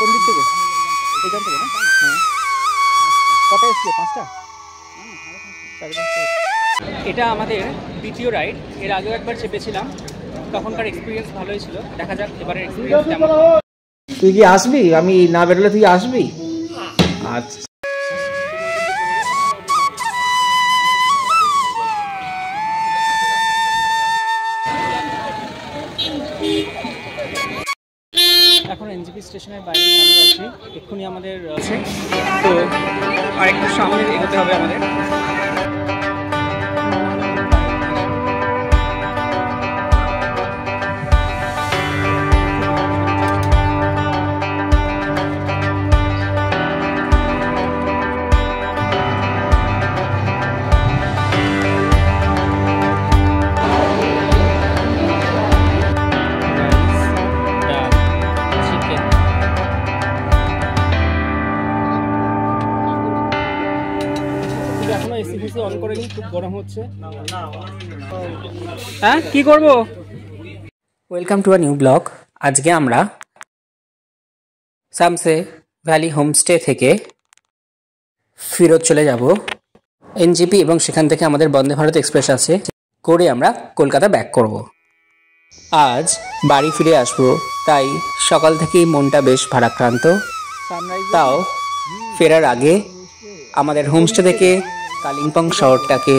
কোন দিক থেকে? এইখান থেকে না? হ্যাঁ। কটা এসছে? 5টা? এটা আমাদের দ্বিতীয় রাইড। এর আগেও একবার চেপেছিলাম, তখনকার এক্সপিরিয়েন্স ভালোই ছিল। দেখা যাক এবারের এক্সপিরিয়েন্স কেমন। তুই কি আসবি? আমি না বেরোলে তুই আসবি? আচ্ছা। এখন এনজিপি স্টেশনের বাইরে দাঁড়িয়ে আছি। এক্ষুনি আমাদের আছে, তো আরেকটু সামনে এগোতে হবে আমাদের। এখনো এসি ফেসি অন করেনি, খুব গরম হচ্ছে। হ্যাঁ, কি করব? Welcome to a new blog. আজকে আমরা সামসে ভ্যালি হোমস্টে থেকে ফেরত চলে যাব এনজিপি, এবং সেখান থেকে আমাদের বন্দে ভারত এক্সপ্রেস আছে, করে আমরা কলকাতা ব্যাক করব। আজ বাড়ি ফিরে আসবো, তাই সকাল থেকেই মনটা বেশ ভারাক্রান্ত। তাও ফেরার আগে আমাদের হোমস্টে থেকে কালিম্পং শহরটাকে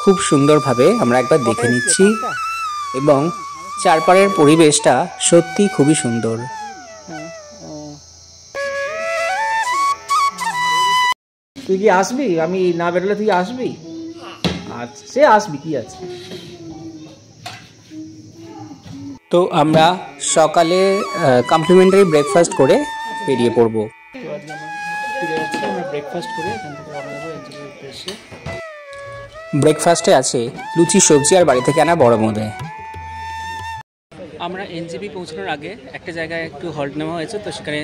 খুব সুন্দরভাবে আমরা একবার দেখে নিচ্ছি, এবং চারপাড়ের পরিবেশটা সত্যি খুবই সুন্দর। তুই কি আসবি? আমি না বেরোলে তুই আসবি? আচ্ছা, সে আসবি, কি আছে। তো আমরা সকালে কমপ্লিমেন্টারি ব্রেকফাস্ট করে বেরিয়ে পড়বো। ব্রেকফাস্ট করে ব্রেকফাস্টে আছে লুচি, সবজি আর বাড়ি থেকে আনা বড় বোঁদে। আমরা এনজিপি পৌঁছানোর আগে একটা জায়গায় একটু হল্ট নেওয়া হয়েছে, তো সেখানে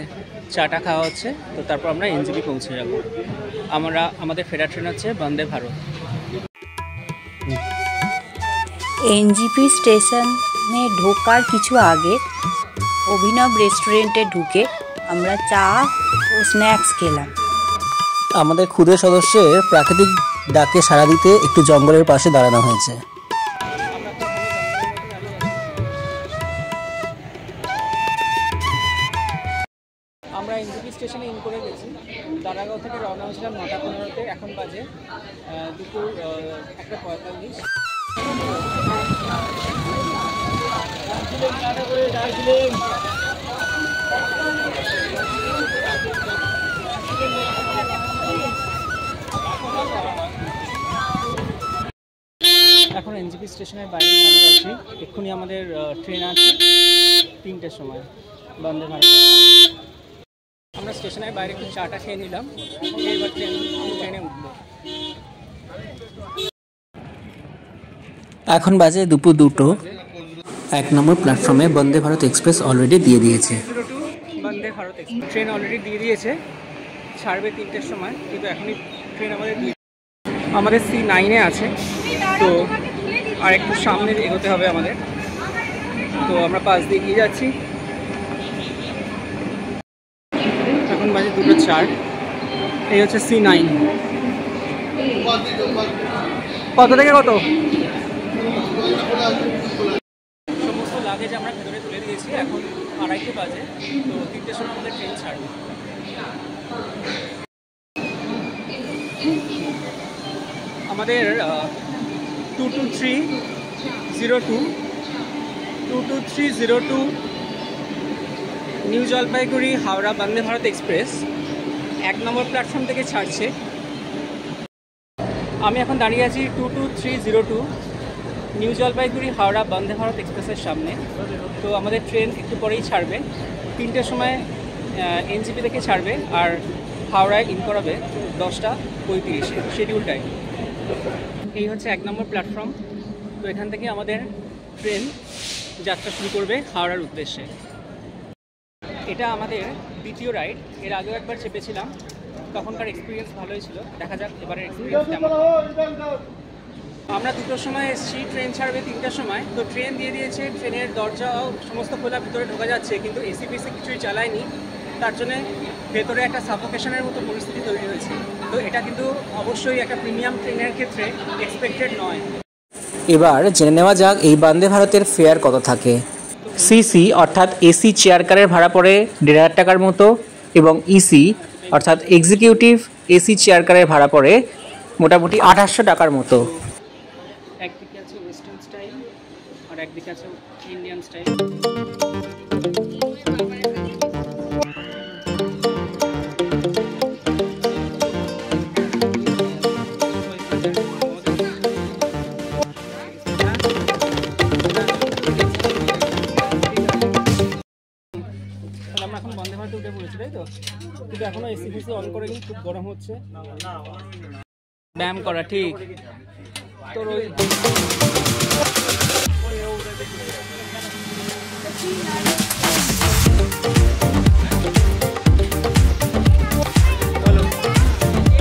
চাটা খাওয়া হচ্ছে। তো তারপর আমরা এনজিপি পৌঁছে যাব। আমাদের ফেরার ট্রেন হচ্ছে বন্দে ভারত। এনজিপি স্টেশনে ঢোকার কিছু আগে অভিনব রেস্টুরেন্টে ঢুকে আমরা চা ও স্ন্যাক্স খেলাম। আমাদের ক্ষুদে সদস্যের প্রাকৃতিক ডাকে সাড়া দিতে একটু জঙ্গলের পাশে দাঁড়ানো হয়েছে। আমরা এনজিপি স্টেশনে ইন করে গেছি। দারাগাঁও থেকে রওনা হয়েছিলাম 9:15-তে, এখন বাজে দুপুর 1:45। এখন এনজিপি স্টেশনের বাইরে দাঁড়িয়ে আছি। এক্ষুনি আমাদের ট্রেন আছে 3টের সময়, বন্দে ভারত। আমরা স্টেশনের বাইরে একটু চাটা খেয়ে নিলাম, এবার ট্রেনে উঠবো। এখন বাজে দুপুর 2টো। 1 নম্বর প্ল্যাটফর্মে বন্দে ভারত এক্সপ্রেস অলরেডি দিয়ে দিয়েছে। Vande Bharat express train already দিয়ে দিয়েছে, ছাড়বে 3টের সময়, কিন্তু এখনই ট্রেন আমাদের C9-এ আছে। তো আর একটু সামনে এগোতে হবে আমাদের, তো আমরা পাশ দিয়ে গিয়ে যাচ্ছি। এখন বাজে 2:04। এই হচ্ছে C9। কত থেকে কত? সমস্ত লাগেজ আমরা ভেতরে তুলে দিয়েছি। এখন 2:30 বাজে, তো 3টের সময় আমাদের ট্রেন ছাড়বে। আমাদের 22302 নিউ জলপাইগুড়ি হাওড়া বন্দে ভারত এক্সপ্রেস 1 নম্বর প্ল্যাটফর্ম থেকে ছাড়ছে। আমি এখন দাঁড়িয়ে আছি 22302 নিউ জলপাইগুড়ি হাওড়া বন্দে ভারত এক্সপ্রেসের সামনে। তো আমাদের ট্রেন একটু পরেই ছাড়বে, 3টের সময় এনজিপি থেকে ছাড়বে, আর হাওড়ায় ইন করাবে 10:35 শিডিউল টাইম। এই হচ্ছে 1 নম্বর প্ল্যাটফর্ম। তো এখান থেকে আমাদের ট্রেন যাত্রা শুরু করবে হাওড়ার উদ্দেশ্যে। এটা আমাদের দ্বিতীয় রাইড। এর আগেও একবার চেপেছিলাম, তখনকার এক্সপিরিয়েন্স ভালোই ছিল। দেখা যাক এবারের এক্সপিরিয়েন্স কেমন। আমরা 2টোর সময় এসেছি, ট্রেন ছাড়বে 3টার সময়। তো ট্রেন দিয়ে দিয়েছে, ট্রেনের দরজাও সমস্ত খোলা, ভিতরে ঢোকা যাচ্ছে, কিন্তু এসি ফেসি কিছুই চালায়নি। তার জন্য ভেতরে একটা সাফোকেশনের মতো পরিস্থিতি তৈরি হয়েছে। তো এটা কিন্তু অবশ্যই একটা প্রিমিয়াম ট্রেনের ক্ষেত্রে এক্সপেক্টেড নয়। এবার জেনে নেওয়া যাক এই বন্দে ভারতের ফেয়ার কত থাকে। সিসি অর্থাৎ এসি চেয়ার কারের ভাড়া পড়ে 1,500 টাকার মতো, এবং ইসি অর্থাৎ এক্সিকিউটিভ এসি চেয়ার কারের ভাড়া পড়ে মোটামুটি 2800 টাকার মতো। একদিকে আছে ওয়েস্টার্ন স্টাইল আর একদিকে আছে ইন্ডিয়ান স্টাইল। আমরা এখন বন্দে ভারতে উঠে পড়েছি, তাই তো? কিন্তু এখনো এসি ফেসি অন করেনি, খুব গরম হচ্ছে। ব্যায়াম করা ঠিক তোর ওই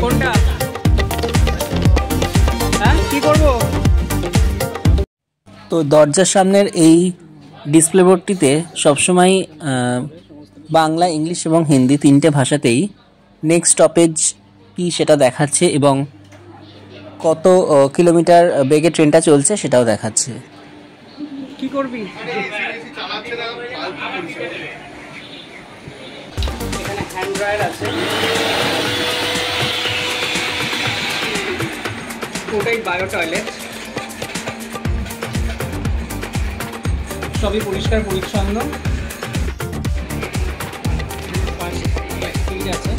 কোনটা? হ্যাঁ কি করবো? তো দরজার সামনের এই ডিসপ্লে বোর্ডটিতে সবসময় বাংলা, ইংলিশ এবং হিন্দি 3টে ভাষাতেই নেক্সট স্টপেজ কি সেটা দেখাচ্ছে এবং কত কিলোমিটার বেগে ট্রেনটা চলছে সেটাও দেখাচ্ছে। কি করবি? এখানে হ্যান্ড ড্রায়ার আছে, ওটাই বায়ো টয়লেট, সবই পরিষ্কার পরিচ্ছন্ন। ফ্রিজ আছে,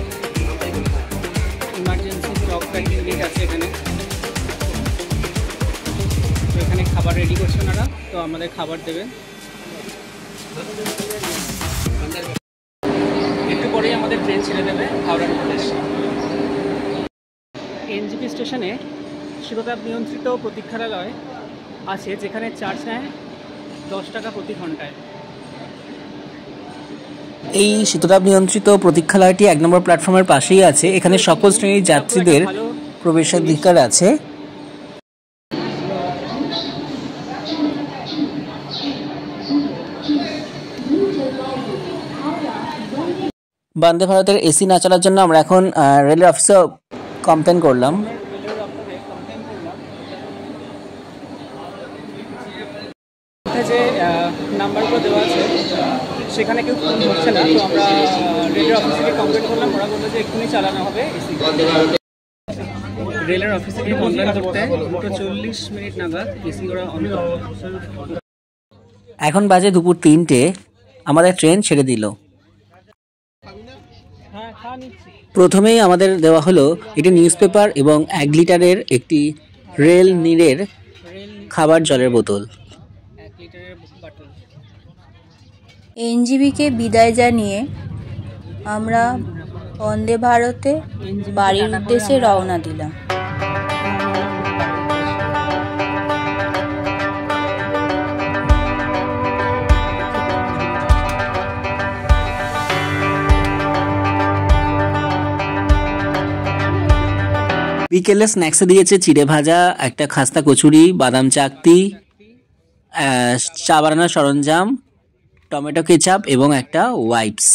ইমার্জেন্সি স্টক প্যাকিং লিট আছে এখানে। তো এখানে খাবার রেডি করছে ওনারা, তো আমাদের খাবার দেবেন। একটু পরেই আমাদের ট্রেন ছেড়ে দেবে হাওড়ার উদ্দেশ্যে। এনজিপি স্টেশনে শীততাপ নিয়ন্ত্রিত প্রতীক্ষালয় আছে, যেখানে চার্জ নেয় 10 টাকা প্রতি ঘন্টায়। এই শীততাপ নিয়ন্ত্রিত প্রতীক্ষালয়টি 1 নম্বর প্ল্যাটফর্মের পাশেই আছে। এখানে সকল শ্রেণীর যাত্রীদের প্রবেশাধিকার আছে। বন্দে ভারতের এসি না চলার জন্য আমরা এখন রেলের অফিসে কমপ্লেন করলাম। যে নাম্বারগুলো দেওয়া আছে সেখানে কেউ ফোন ধরছে না, তো আমরা রেলের অফিস থেকে কমপ্লেন করলাম। ওরা বললো যে এক্ষুনি চালানো হবে এসি। রেলের অফিস থেকে কমপ্লেন করতে 2:40 মিনিট নাগাদ এসি ওরা অন করে। এখন বাজে দুপুর 3টে, আমাদের ট্রেন ছেড়ে দিল। প্রথমেই আমাদের দেওয়া হলো একটি নিউজ পেপার এবং 1 লিটারের একটি রেল নীড়ের খাবার জলের বোতল। এনজিবিকে বিদায় জানিয়ে আমরা বন্দে ভারতে বাড়ির উদ্দেশ্যে রওনা দিলাম। বিকেলে স্ন্যাক্সে দিয়েছে চিড়ে ভাজা, একটা খাস্তা কচুরি, বাদাম চাকতি, চা বানানোর সরঞ্জাম, টমেটো কেচাপ এবং একটা ওয়াইপস।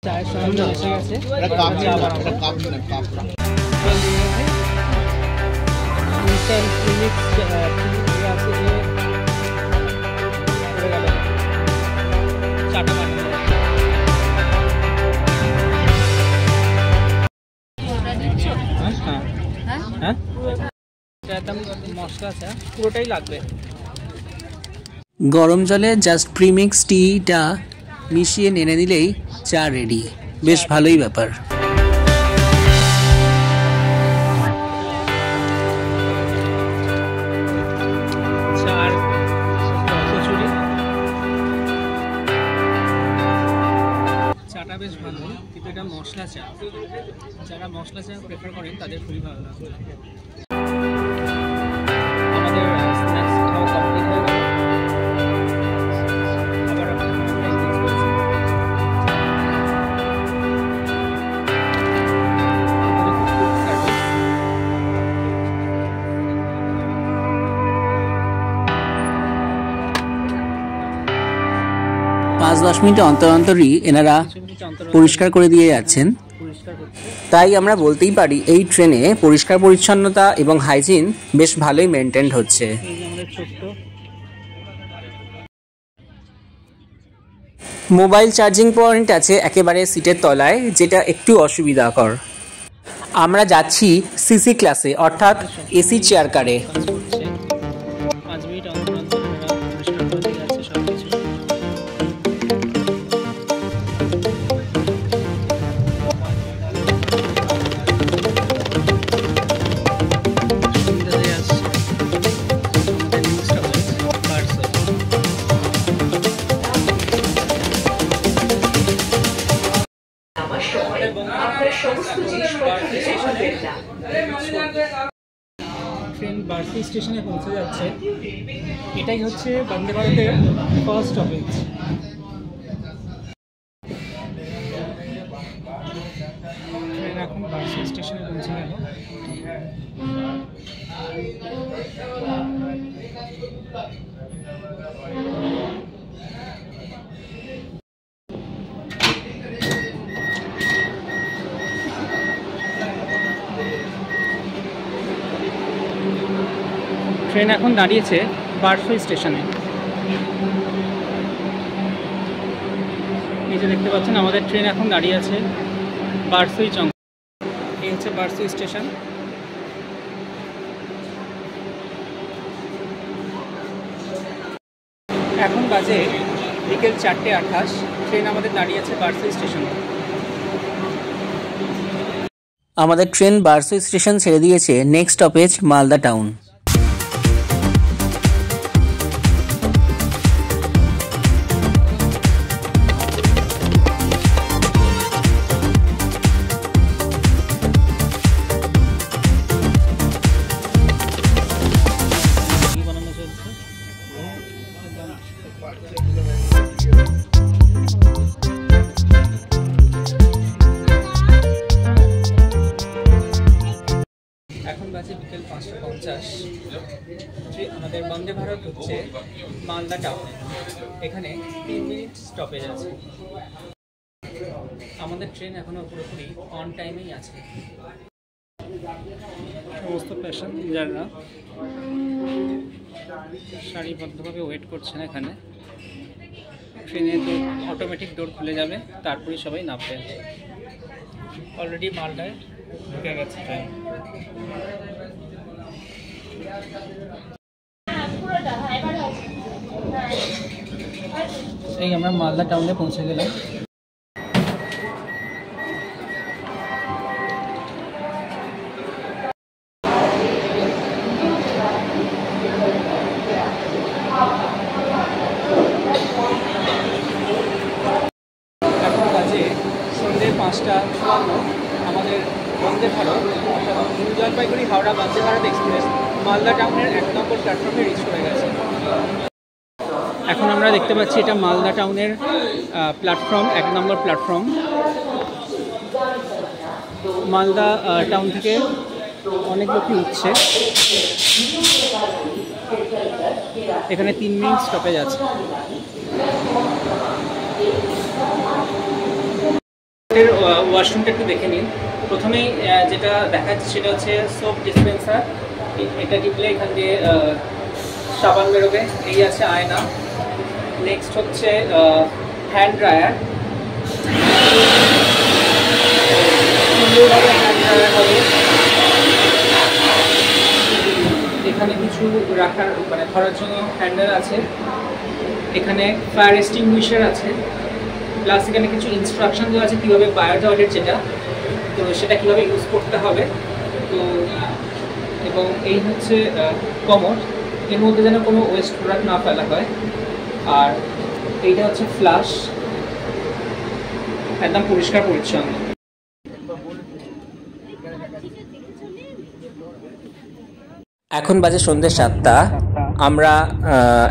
চায়ের সরঞ্জাম এসে গেছে। মশলা চা পুরোটাই লাগবে। গরম জলে জাস্ট প্রিমিক্স টিটা মিশিয়ে নেড়ে নিলেই চা রেডি। বেশ ভালোই ব্যাপার। চাটা বেশ ভালো, কিন্তু এটা মশলা চা, যারা মশলা চা প্রেফার করেন তাদের খুবই ভালো লাগবে। আমাদের স্ন্যাক্স খাওয়া কমপ্লিট। 5-10 মিনিট অন্তর অন্তরই এনারা পরিষ্কার করে দিয়ে যাচ্ছেন। তাই আমরা বলতেই পারি এই ট্রেনে পরিষ্কার পরিচ্ছন্নতা এবং হাইজিন বেশ ভালোই মেনটেন হচ্ছে। মোবাইল চার্জিং পয়েন্ট আছে একেবারে সিটের তলায়, যেটা একটু অসুবিধাকর। আমরা যাচ্ছি সিসি ক্লাসে, অর্থাৎ এসি চেয়ার কারে। ট্রেন বার্সি স্টেশনে পৌঁছে যাচ্ছে। এটাই হচ্ছে বন্দে ভারতের ফার্স্ট স্টপেজ। ট্রেন এখন বার্সি স্টেশনে পৌঁছে গেল। ট্রেন এখন দাঁড়িয়েছে বারসই স্টেশনে। এই যে দেখতে পাচ্ছেন আমাদের ট্রেন এখন দাঁড়িয়ে আছে বারসই জংশন। এই হচ্ছে বারসই স্টেশন। এখন বাজে বিকেল 4:28। ট্রেন আমাদের দাঁড়িয়ে আছে বারসই স্টেশনে। আমাদের ট্রেন বারসই স্টেশন ছেড়ে দিয়েছে। Next stoppage Malda town. এখন বাজে বিকেল 5:50। আমাদের বন্দে ভারত হচ্ছে মালদা টাউনে। এখানে 3 মিনিট স্টপেজ আছে। আমাদের ট্রেন এখনো পুরোপুরি অন টাইমেই আছে। সমস্ত প্যাসেঞ্জাররা সারিবদ্ধভাবে ওয়েট করছেন এখানে। ট্রেনের অটোমেটিক ডোর খুলে যাবে, তারপরে সবাই নামবে। অলরেডি মালদায় ঢুকে গেছে ট্রেন। এই আমরা মালদা টাউনে পৌঁছে গেলাম। এখন বাজে সন্ধ্যে 5:54। আমাদের বন্দে ভারত অর্থাৎ নিউ জলপাইগুড়ি হাওড়া বন্দে ভারত এক্সপ্রেস মালদা টাউনের 1 নম্বর প্ল্যাটফর্মে রিচ করে গেছে। এখন আমরা দেখতে পাচ্ছি এটা মালদা টাউনের প্ল্যাটফর্ম, 1 নম্বর প্ল্যাটফর্ম। মালদা টাউন থেকে অনেক লোকই উঠছে। এখানে 3 মিনিট স্টপেজ আছে। ওয়াশরুমটা একটু দেখে নিন। প্রথমেই যেটা দেখাচ্ছে সেটা হচ্ছে সোপ ডিসপেন্সার। এটা টিপলে এখান দিয়ে সাবান বেরোবে। এই আছে আয়না। নেক্সট হচ্ছে হ্যান্ড ড্রায়ার। সুন্দরভাবে হ্যান্ড ড্রায়ার হবে। এখানে কিছু রাখার মানে ধরার জন্য হ্যান্ডেল আছে। এখানে ফায়ার এক্সটিংগুইশার আছে। প্লাস এখানে কিছু ইনস্ট্রাকশন দেওয়া আছে কীভাবে ফায়ার টয়লেট যেটা, তো সেটা কীভাবে ইউজ করতে হবে। তো এবং এই হচ্ছে কমোড। এর মধ্যে যেন কোনো ওয়েস্ট প্রোডাক্ট না ফেলা হয়। আর এইটা হচ্ছে ফ্লাশ, একদম পরিষ্কার পরিচ্ছন্ন। এখন বাজে সন্ধ্যে 7টা। আমরা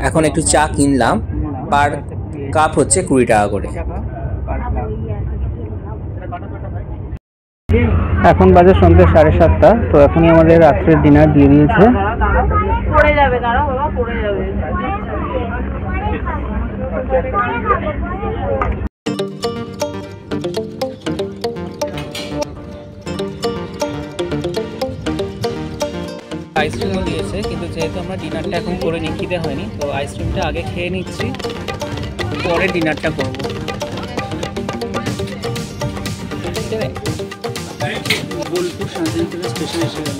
এখন একটু চা কিনলাম। পার কাপ হচ্ছে 20 টাকা করে। এখন বাজে সন্ধ্যে 7:30। তো এখনই আমাদের রাত্রের ডিনার দিয়ে দিয়েছে। আইসক্রিমও দিয়েছে, কিন্তু যেহেতু আমরা ডিনারটা এখন করে খিদে হয়নি, তো আইসক্রিমটা আগে খেয়ে নিচ্ছি, পরে ডিনারটা করব। বোলপুর শান্তিনিকেতন স্টেশন এসে গেল।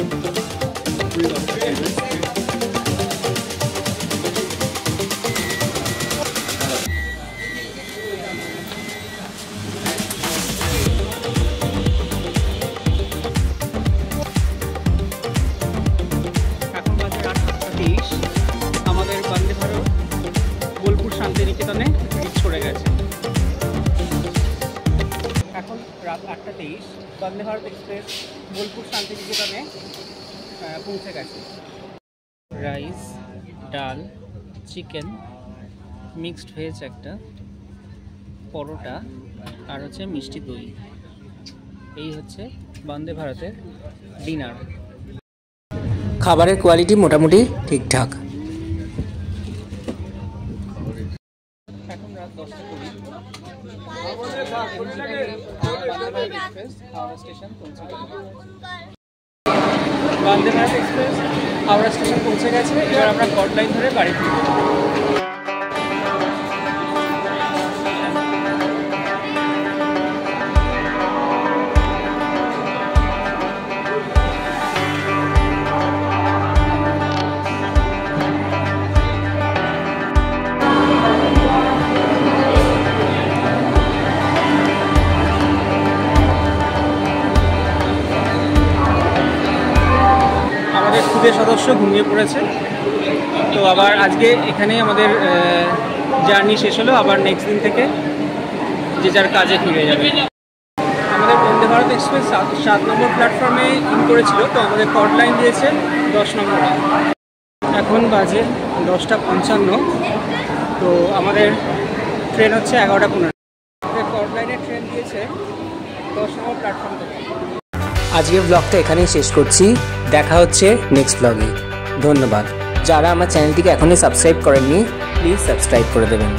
এখন বাজে রাত 8:30। আমাদের বন্দে ভারত বোলপুর শান্তিনিকেতনে রিচ করে গেছে। এখন রাত 8:23, বন্দে ভারত এক্সপ্রেস বোলপুর শান্তিনিকেতনে পৌঁছে গেছে। রাইস, ডাল, চিকেন, মিক্সড ভেজ একটা, পরোটা, আর হচ্ছে মিষ্টি দই। এই হচ্ছে বন্দে ভারতের ডিনার। খাবারের কোয়ালিটি মোটামুটি ঠিকঠাক। এখন রাত 10:20, হাওড়া স্টেশন পৌঁছে গেছে। বন্দে ভারত এক্সপ্রেস হাওড়া স্টেশন পৌঁছে গেছে। এবার আমরা কট লাইন ধরে বাড়ি ফিরব। আমাদের খুদে সদস্য ঘুমিয়ে পড়েছে, তো আবার আজকে এখানেই আমাদের জার্নি শেষ হলো। আবার নেক্সট দিন থেকে যে যার কাজে ফিরে যাবে। আমাদের বন্দে ভারত এক্সপ্রেস 7 নম্বর প্ল্যাটফর্মে ইন করেছিল, তো আমাদের কট লাইন দিয়েছে 10 নম্বরে। এখন বাজে 10:55, তো আমাদের ট্রেন হচ্ছে 11:15। কট লাইনে ট্রেন দিয়েছে 10 নম্বর প্ল্যাটফর্ম থেকে। আজকের ব্লগটা এখানেই শেষ করছি। দেখা হচ্ছে নেক্সট ব্লগে। ধন্যবাদ। যারা আমার চ্যানেলটিকে এখনই সাবস্ক্রাইব করেননি, প্লিজ সাবস্ক্রাইব করে দেবেন।